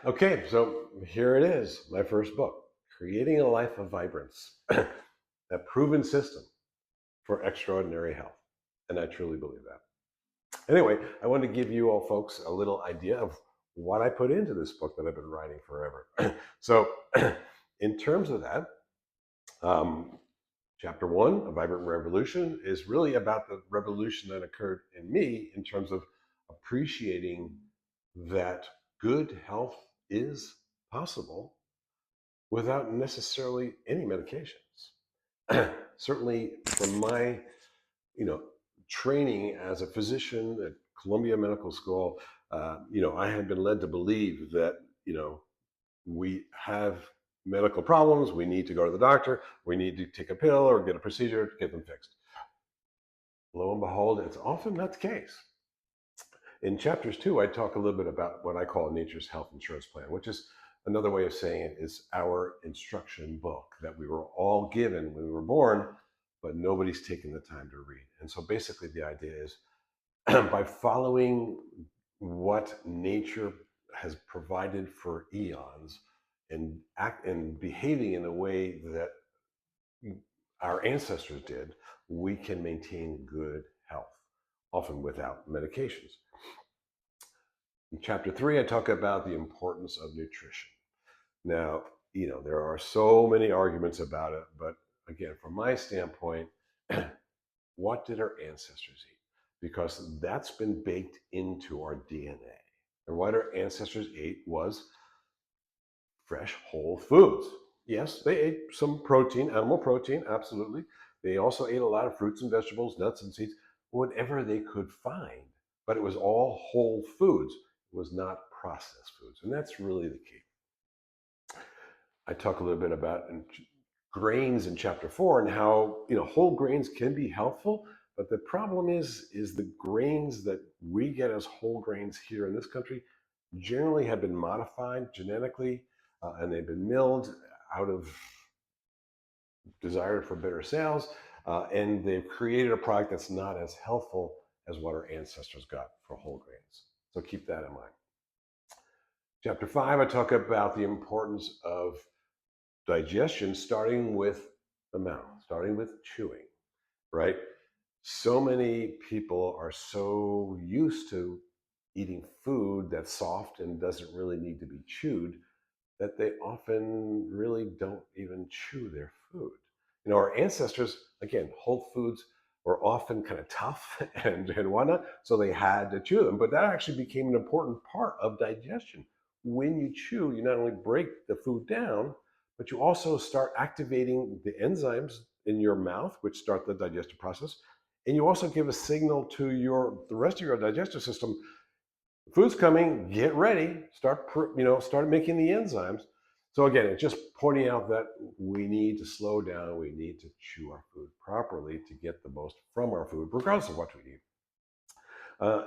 Okay, so here it is, my first book, Creating a Life of Vibrance, a proven system for extraordinary health. And I truly believe that. Anyway, I want to give you all folks a little idea of what I put into this book that I've been writing forever. So, in terms of that, um, chapter one, A Vibrant Revolution, is really about the revolution that occurred in me in terms of appreciating that good health is possible without necessarily any medications. Certainly, from my you know training as a physician at Columbia Medical School, I had been led to believe that we have medical problems, we need to go to the doctor, we need to take a pill or get a procedure to get them fixed. Lo and behold, it's often not the case. In chapters two, I talk a little bit about what I call Nature's Health Insurance Plan, which is another way of saying it is our instruction book that we were all given when we were born, but nobody's taken the time to read. And so basically, the idea is by following what nature has provided for eons and act and behaving in a way that our ancestors did, we can maintain good health, often without medications. In chapter three, I talk about the importance of nutrition. Now, there are so many arguments about it, but again, from my standpoint, what did our ancestors eat? Because that's been baked into our DNA. And what our ancestors ate was fresh, whole foods. Yes, they ate some protein, animal protein, absolutely. They also ate a lot of fruits and vegetables, nuts and seeds, whatever they could find. But it was all whole foods. It was not processed foods. And that's really the key. I talk a little bit about grains in chapter four and how whole grains can be helpful, but the problem is the grains that we get as whole grains here in this country generally have been modified genetically, and they've been milled out of desire for better sales, and they've created a product that's not as healthful as what our ancestors got for whole grains. So keep that in mind. Chapter five, I talk about the importance of digestion, starting with the mouth, starting with chewing, right? So many people are so used to eating food that's soft and doesn't really need to be chewed that they often really don't even chew their food. Our ancestors, again, whole foods were often kind of tough and whatnot, so they had to chew them. But that actually became an important part of digestion. When you chew, you not only break the food down, but you also start activating the enzymes in your mouth, which start the digestive process. And you also give a signal to the rest of your digestive system: food's coming, get ready, start making the enzymes. So again, it's just pointing out that we need to slow down, we need to chew our food properly to get the most from our food, regardless of what we eat.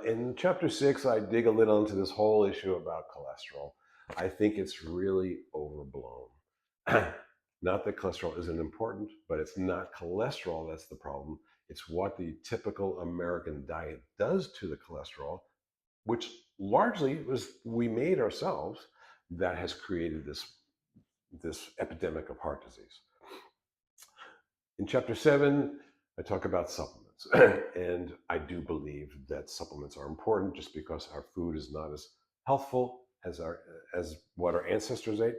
In chapter six, I dig a little into this whole issue about cholesterol. I think it's really overblown. Not that cholesterol isn't important, but it's not cholesterol that's the problem. It's what the typical American diet does to the cholesterol, which largely was we made ourselves, that has created this epidemic of heart disease. In chapter seven, I talk about supplements. And I do believe that supplements are important just because our food is not as healthful as what our ancestors ate,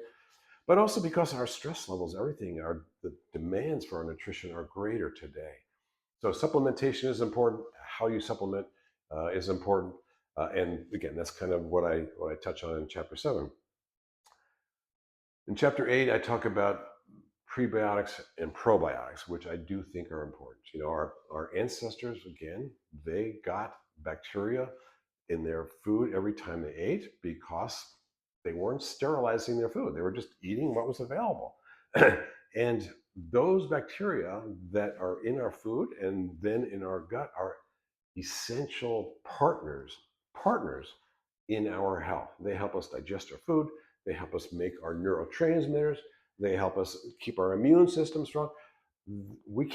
but also because our stress levels, the demands for our nutrition are greater today. So supplementation is important. How you supplement is important. And again, that's kind of what I touch on in chapter seven. In chapter eight, I talk about prebiotics and probiotics, which I do think are important. Our ancestors, again, they got bacteria in their food every time they ate because they weren't sterilizing their food. They were just eating what was available. And those bacteria that are in our food and then in our gut are essential partners in our health. They help us digest our food, they help us make our neurotransmitters, they help us keep our immune system strong. We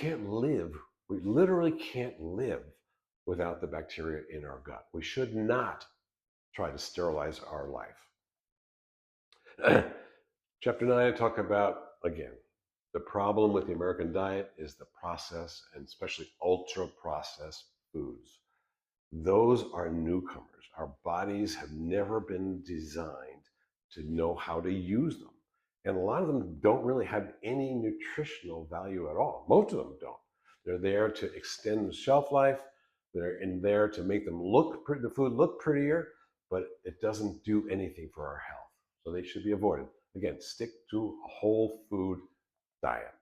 literally can't live without the bacteria in our gut. We should not try to sterilize our life. Chapter 9, I talk about, again, the problem with the American diet is the processed and especially ultra processed foods. Those are newcomers. Our bodies have never been designed to know how to use them. And a lot of them don't really have any nutritional value at all. Most of them don't. They're there to extend the shelf life. They're in there to make them look the food look prettier, but it doesn't do anything for our health. So they should be avoided. Again, stick to a whole food diet.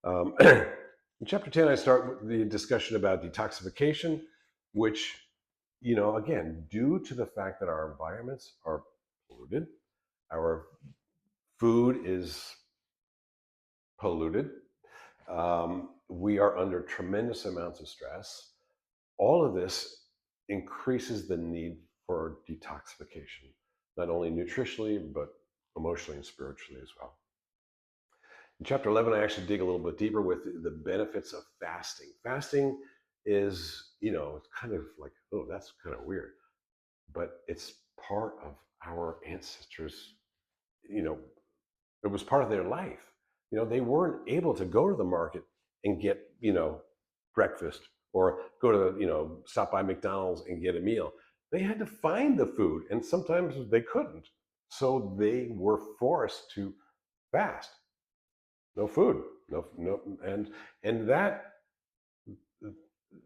In chapter 10, I start with the discussion about detoxification, which, again, due to the fact that our environments are polluted, our food is polluted, we are under tremendous amounts of stress. All of this increases the need for detoxification, not only nutritionally, but emotionally and spiritually as well. In chapter 11, I actually dig a little bit deeper with the benefits of fasting. Fasting is, it's kind of like, oh, that's kind of weird, but it's part of our ancestors, you know, it was part of their life. They weren't able to go to the market and get, breakfast or go to, stop by McDonald's and get a meal. They had to find the food, and sometimes they couldn't. So they were forced to fast. No food, no, and that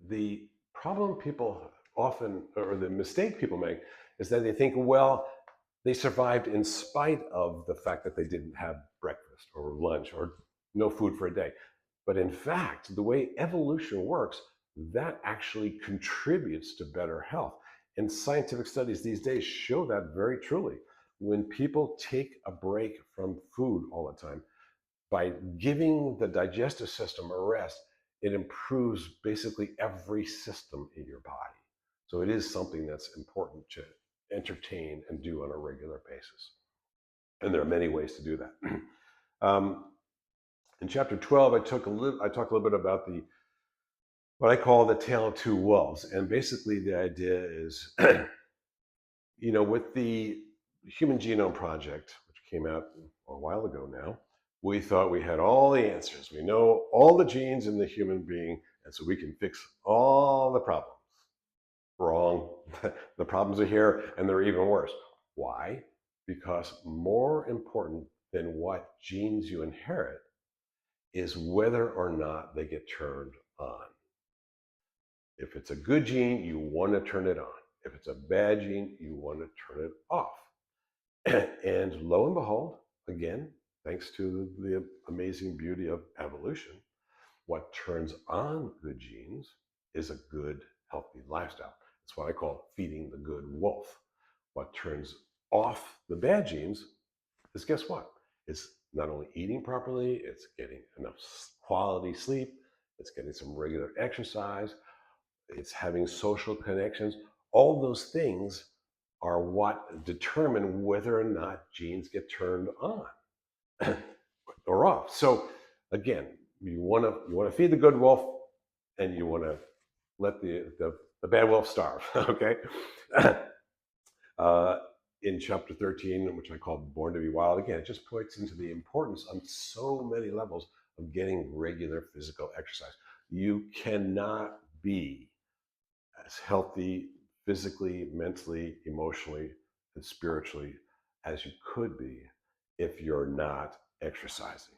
the problem people often, or the mistake people make, is that they think, well, they survived in spite of the fact that they didn't have breakfast or lunch or no food for a day. But in fact, the way evolution works, that actually contributes to better health. And scientific studies these days show that very truly. When people take a break from food all the time, by giving the digestive system a rest, it improves basically every system in your body. So it is something that's important to entertain and do on a regular basis. And there are many ways to do that. In chapter 12, I talk a little bit about what I call the tale of two wolves. And basically the idea is, with the Human Genome Project, which came out a while ago now, we thought we had all the answers. We know all the genes in the human being, and so we can fix all the problems. Wrong. The problems are here, and they're even worse. Why? Because more important than what genes you inherit is whether or not they get turned on. If it's a good gene, you want to turn it on. If it's a bad gene, you want to turn it off. And lo and behold, again, thanks to the amazing beauty of evolution, what turns on good genes is a good, healthy lifestyle. It's what I call feeding the good wolf. What turns off the bad genes is, guess what? It's not only eating properly, it's getting enough quality sleep, it's getting some regular exercise, it's having social connections. All those things are what determine whether or not genes get turned on or off. So again, you want to feed the good wolf, and you want to let the bad wolf starve. Okay. uh, in chapter 13, which I call Born to be Wild, again, it just points into the importance on so many levels of getting regular physical exercise. You cannot be as healthy physically, mentally, emotionally, and spiritually as you could be if you're not exercising.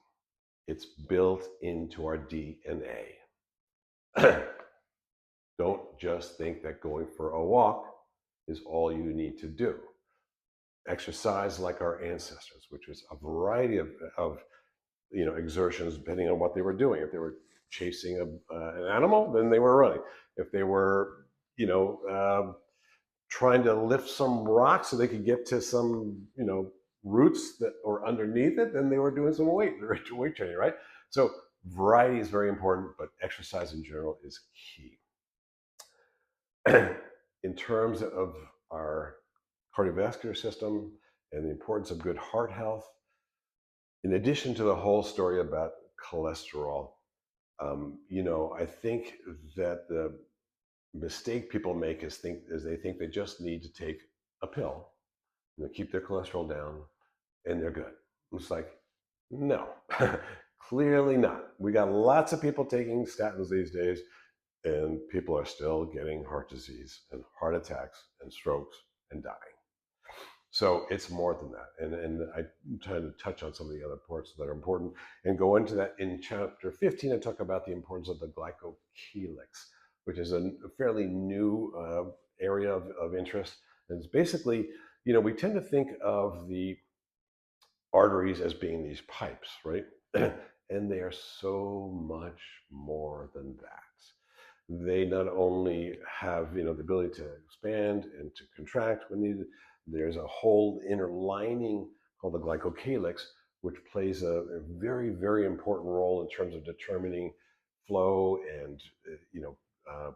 It's built into our DNA. Don't just think that going for a walk is all you need to do. Exercise like our ancestors, which is a variety of exertions depending on what they were doing. If they were chasing an animal, then they were running. If they were, trying to lift some rocks so they could get to some, roots that or underneath it, then they were doing some weight training, right? So variety is very important, but exercise in general is key. In terms of our cardiovascular system and the importance of good heart health, in addition to the whole story about cholesterol, I think that the mistake people make is they think they just need to take a pill keep their cholesterol down, and they're good. It's like, no, clearly not. We got lots of people taking statins these days, and people are still getting heart disease and heart attacks and strokes and dying. So it's more than that. And I'm trying to touch on some of the other parts that are important and go into that in chapter 15 and talk about the importance of the glycocalyx, which is a fairly new area of interest. And it's basically, we tend to think of the arteries as being these pipes, right? And they are so much more than that. They not only have the ability to expand and to contract when needed. There's a whole inner lining called the glycocalyx, which plays a very, very important role in terms of determining flow and uh,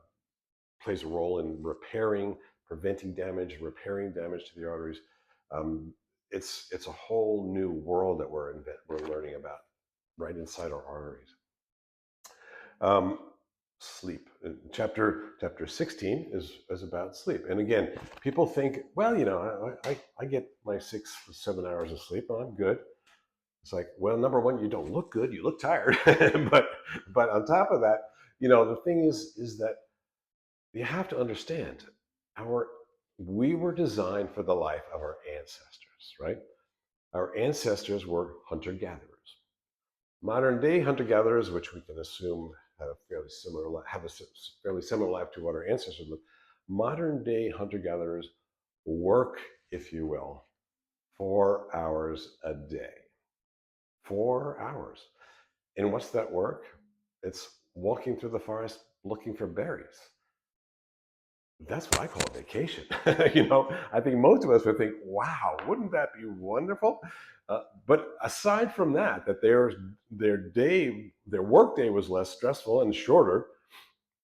plays a role in repairing, preventing damage, repairing damage to the arteries. Um, it's a whole new world that we're learning about right inside our arteries. Um, Sleep. Chapter 16 is about sleep. And again, people think, well, I get my 6-7 hours of sleep, and I'm good. It's like, well, number one, you don't look good, you look tired. but on top of that, the thing is that you have to understand our we were designed for the life of our ancestors, right? Our ancestors were hunter-gatherers. Modern day hunter-gatherers, which we can assume have a fairly similar life to what our ancestors lived. Modern day hunter-gatherers work, if you will, 4 hours a day. 4 hours. And what's that work? It's walking through the forest looking for berries. That's what I call a vacation. I think most of us would think, wow, wouldn't that be wonderful? But aside from that their work day was less stressful and shorter.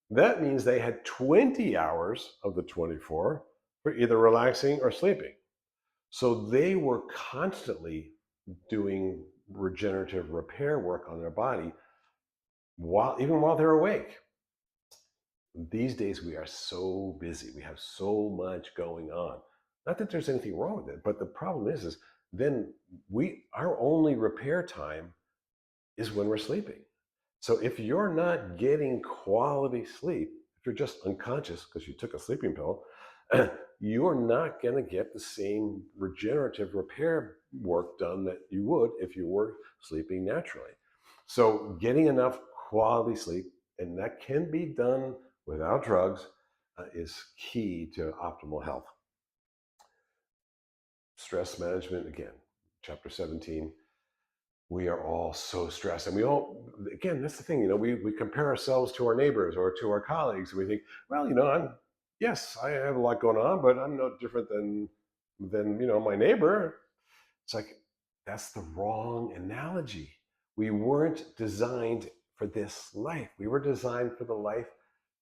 That means they had 20 hours of the 24 for either relaxing or sleeping. So they were constantly doing regenerative repair work on their body even while they're awake. These days we are so busy. We have so much going on. Not that there's anything wrong with it, but the problem is then our only repair time is when we're sleeping. So if you're not getting quality sleep, if you're just unconscious because you took a sleeping pill, you're not going to get the same regenerative repair work done that you would if you were sleeping naturally. So getting enough quality sleep, and that can be done without drugs, is key to optimal health. Stress management, again, chapter 17. We are all so stressed, and we all, again, that's the thing, we compare ourselves to our neighbors or to our colleagues, and we think, well, yes, I have a lot going on, but I'm no different than my neighbor. It's like, that's the wrong analogy. We weren't designed for this life. We were designed for the life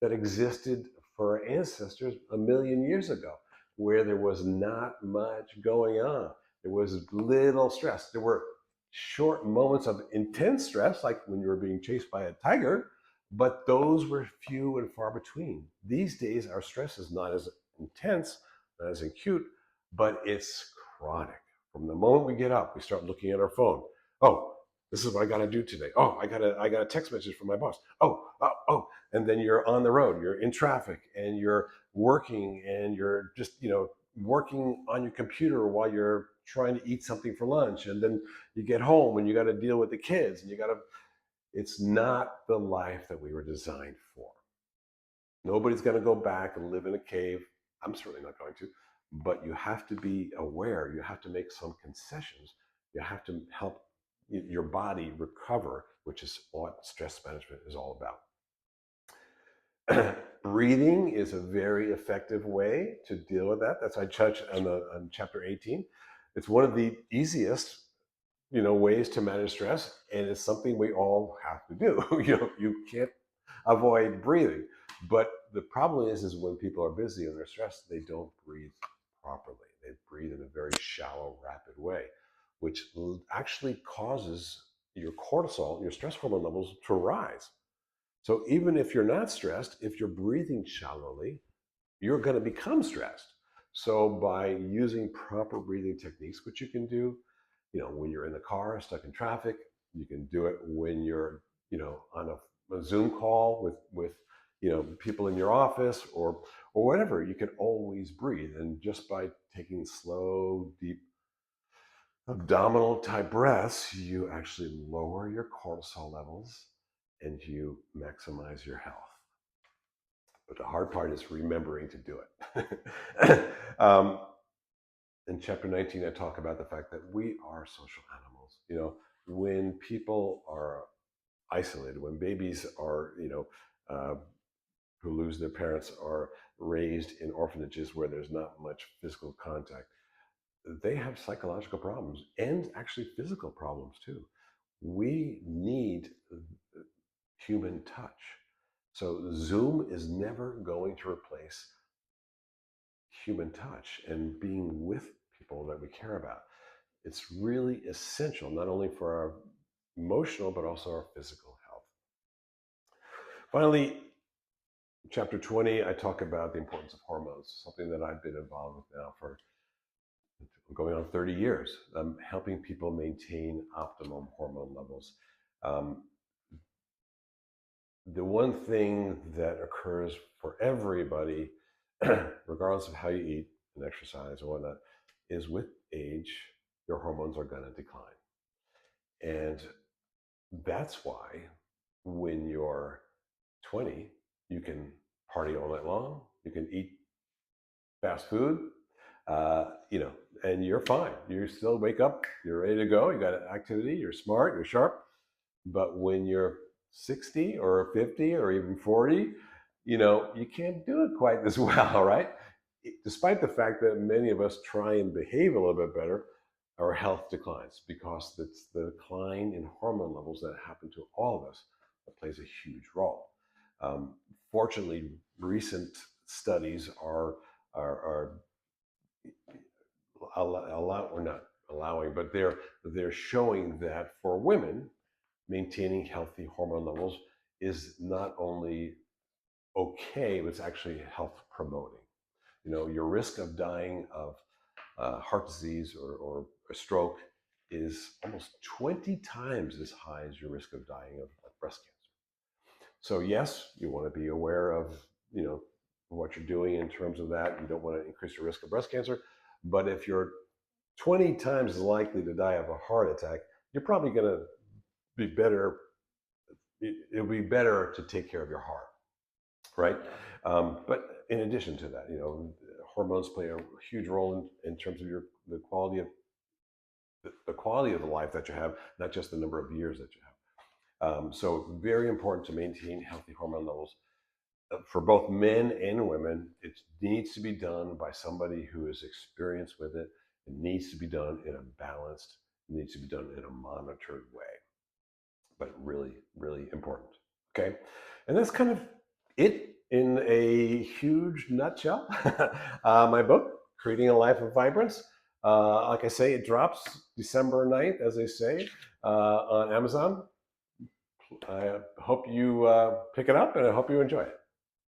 that existed for our ancestors a million years ago, where there was not much going on. There was little stress. There were short moments of intense stress, like when you were being chased by a tiger, but those were few and far between. These days, our stress is not as intense, not as acute, but it's chronic. From the moment we get up, we start looking at our phone. Oh, this is what I got to do today. Oh, I got a text message from my boss. Oh, and then you're on the road, you're in traffic, and you're working, and you're just working on your computer while you're trying to eat something for lunch, and then you get home and you got to deal with the kids, and it's not the life that we were designed for. Nobody's going to go back and live in a cave. I'm certainly not going to. But you have to be aware. You have to make some concessions. You have to help your body recover, which is what stress management is all about. Breathing is a very effective way to deal with that. That's I touch on chapter 18. It's one of the easiest ways to manage stress, and it's something we all have to do. You can't avoid breathing. But the problem is when people are busy and they're stressed, they don't breathe properly. They breathe in a very shallow, rapid way, which actually causes your cortisol, your stress hormone levels to rise. So even if you're not stressed, if you're breathing shallowly, you're going to become stressed. So by using proper breathing techniques, which you can do, when you're in the car stuck in traffic, you can do it when you're, on a Zoom call with people in your office or whatever. You can always breathe, and just by taking slow, deep abdominal type breaths, you actually lower your cortisol levels and you maximize your health. But the hard part is remembering to do it. In chapter 19, I talk about the fact that we are social animals. When people are isolated, when babies are, who lose their parents are raised in orphanages where there's not much physical contact, they have psychological problems and actually physical problems too. We need human touch. So Zoom is never going to replace human touch and being with people that we care about. It's really essential, not only for our emotional, but also our physical health. Finally, chapter 20, I talk about the importance of hormones, something that I've been involved with now for going on 30 years, helping people maintain optimum hormone levels. The one thing that occurs for everybody, regardless of how you eat and exercise or whatnot, is with age, your hormones are going to decline. And that's why when you're 20, you can party all night long, you can eat fast food, and you're fine. You still wake up, you're ready to go, you got an activity, you're smart, you're sharp. But when you're 60 or 50 or even 40, you can't do it quite as well, right? Despite the fact that many of us try and behave a little bit better, our health declines because it's the decline in hormone levels that happen to all of us that plays a huge role. Fortunately, recent studies are or not allowing, but they're showing that for women, maintaining healthy hormone levels is not only okay, but it's actually health promoting. Your risk of dying of heart disease or a stroke is almost 20 times as high as your risk of dying of breast cancer. So yes, you want to be aware of, what you're doing in terms of that. You don't want to increase your risk of breast cancer. But if you're 20 times as likely to die of a heart attack, you're probably going to be better. It'll be better to take care of your heart, right? But in addition to that, hormones play a huge role in terms of the quality of the life that you have, not just the number of years that you have. So very important to maintain healthy hormone levels for both men and women. It needs to be done by somebody who is experienced with it. It needs to be done in a balanced, it needs to be done in a monitored way, but really, really important. Okay. And that's kind of it in a huge nutshell. My book, Creating a Life of Vibrance. Like I say, it drops December 9th, as they say, on Amazon. I hope you pick it up and I hope you enjoy it.